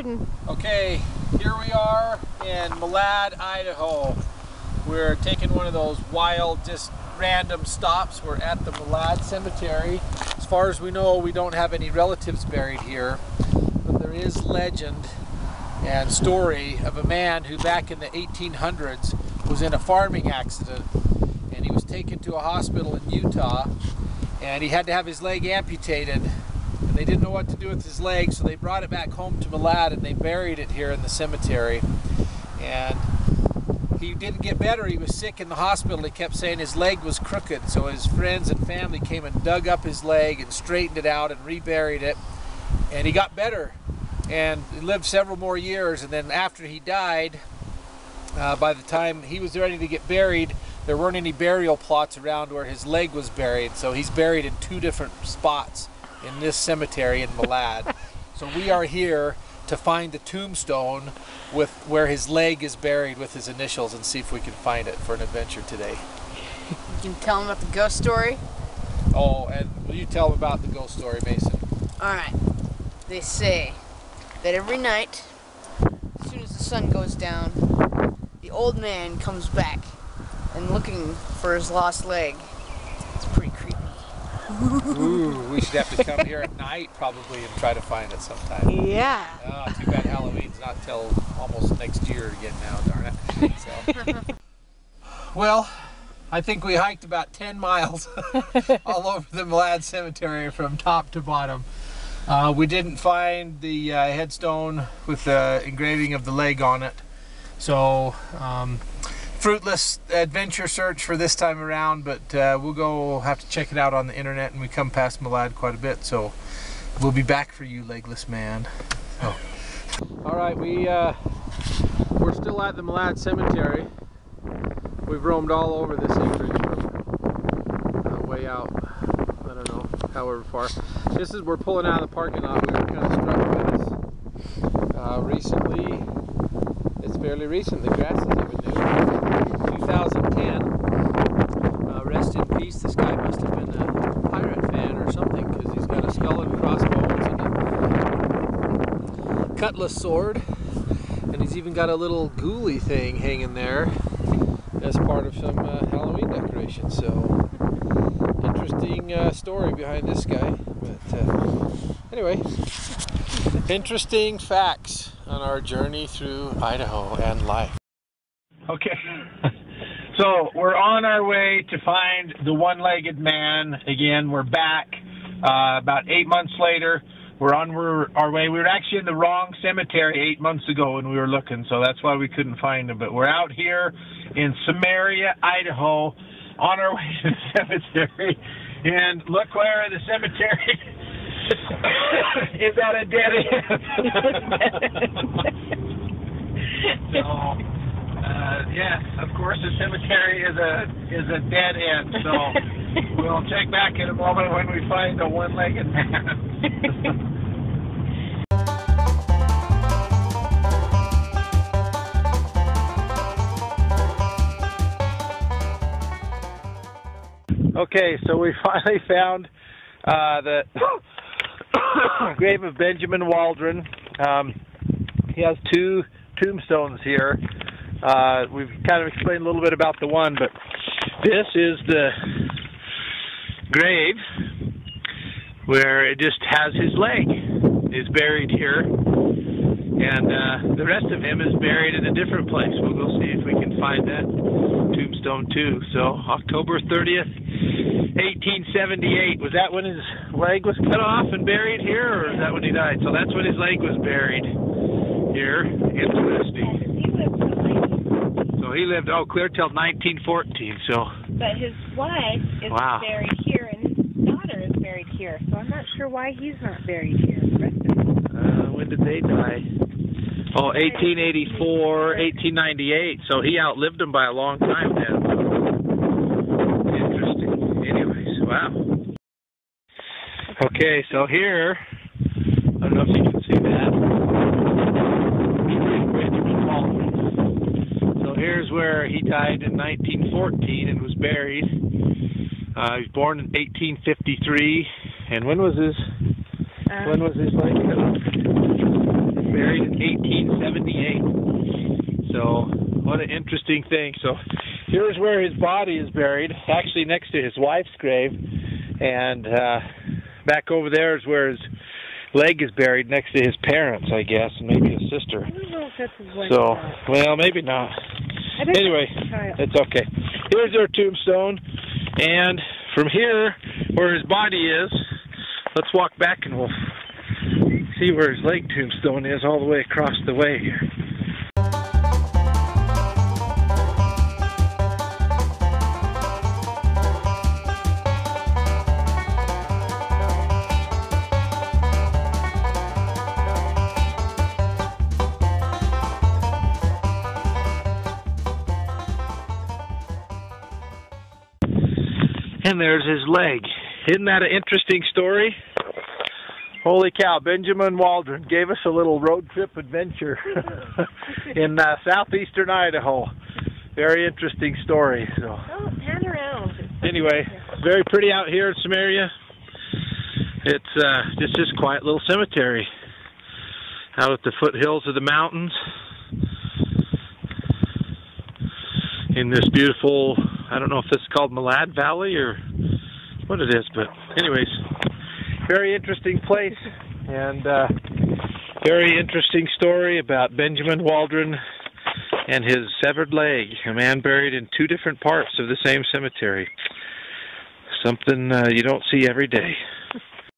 happened? Okay, here we are in Malad, Idaho. We're taking one of those wild, just random stops. We're at the Malad Cemetery. As far as we know, we don't have any relatives buried here, but there is legend and story of a man who back in the 1800s was in a farming accident, and he was taken to a hospital in Utah, and he had to have his leg amputated, and they didn't know what to do with his leg, so they brought it back home to Malad and they buried it here in the cemetery. And he didn't get better. He was sick in the hospital. He kept saying his leg was crooked, so his friends and family came and dug up his leg and straightened it out and reburied it, and he got better and lived several more years. And then after he died, by the time he was ready to get buried, there weren't any burial plots around where his leg was buried, so he's buried in two different spots in this cemetery in Malad. So we are here to find the tombstone with where his leg is buried with his initials and see if we can find it for an adventure today. You can tell him about the ghost story? Oh, and will you tell him about the ghost story, Mason? Alright. They say that every night, as soon as the sun goes down, the old man comes back and looking for his lost leg. It's pretty creepy. Ooh, we should have to come here at night probably and try to find it sometime. Yeah. Oh, too bad Halloween's not till almost next year again now, darn it. So. Well, I think we hiked about 10 miles all over the Malad Cemetery from top to bottom. We didn't find the headstone with the engraving of the leg on it. So, fruitless adventure search for this time around, but we'll have to check it out on the internet, and we come past Malad quite a bit, so we'll be back for you, legless man. Oh. All right, we're still at the Malad Cemetery. We've roamed all over this acreage from way out, I don't know, however far. We're pulling out of the parking lot. We were kind of struck by this recently. It's fairly recent. The grass is even new. 2010. Rest in peace. This guy must have been a pirate fan or something, because he's got a skull and crossbones and a cutlass sword, and he's even got a little ghoulie thing hanging there as part of some Halloween decoration. So interesting story behind this guy. But anyway, interesting facts on our journey through Idaho and life. Okay, so we're on our way to find the one-legged man. Again, we're back about 8 months later. We're on our way. We were actually in the wrong cemetery 8 months ago when we were looking, so that's why we couldn't find him. But we're out here in Samaria, Idaho, on our way to the cemetery. And look where the cemetery is at a dead end. So, yes, of course, the cemetery is a dead end. So we'll check back in a moment when we find the one-legged man. Okay, so we finally found the grave of Benjamin Waldren. He has two tombstones here. We've kind of explained a little bit about the one, but this is the grave where it just has his leg is buried here, and the rest of him is buried in a different place. We'll go see if we can find that tombstone too. So October 30th, 1878. Was that when his leg was cut off and buried here, or is that when he died? So that's when his leg was buried here. Interesting. So he lived clear till 1914. So. But his wife is buried here, and his daughter is buried here. So I'm not sure why he's not buried here. When did they die? Oh, 1884, 1898. So he outlived them by a long time then. Interesting. Anyways, wow. Okay, so here, I don't know if you can see that. So here's where he died in 1914 and was buried. He was born in 1853. And when was his leg cut off? buried in 1878. So what an interesting thing. So here's where his body is buried, actually next to his wife's grave, and back over there is where his leg is buried next to his parents, I guess, and maybe his sister. I don't know if that's his wife. So, well, maybe not. Anyway, it's okay. Here's their tombstone, and from here, where his body is, let's walk back and we'll see where his leg tombstone is all the way across the way here. And there's his leg. Isn't that an interesting story? Holy cow, Benjamin Waldren gave us a little road trip adventure in southeastern Idaho. Very interesting story. So. Oh, pan around. Anyway, very pretty out here in Samaria. It's just this quiet little cemetery out at the foothills of the mountains in this beautiful, I don't know if this is called Malad Valley or what it is, but anyways, very interesting place, and very interesting story about Benjamin Waldren and his severed leg, a man buried in two different parts of the same cemetery. Something you don't see every day.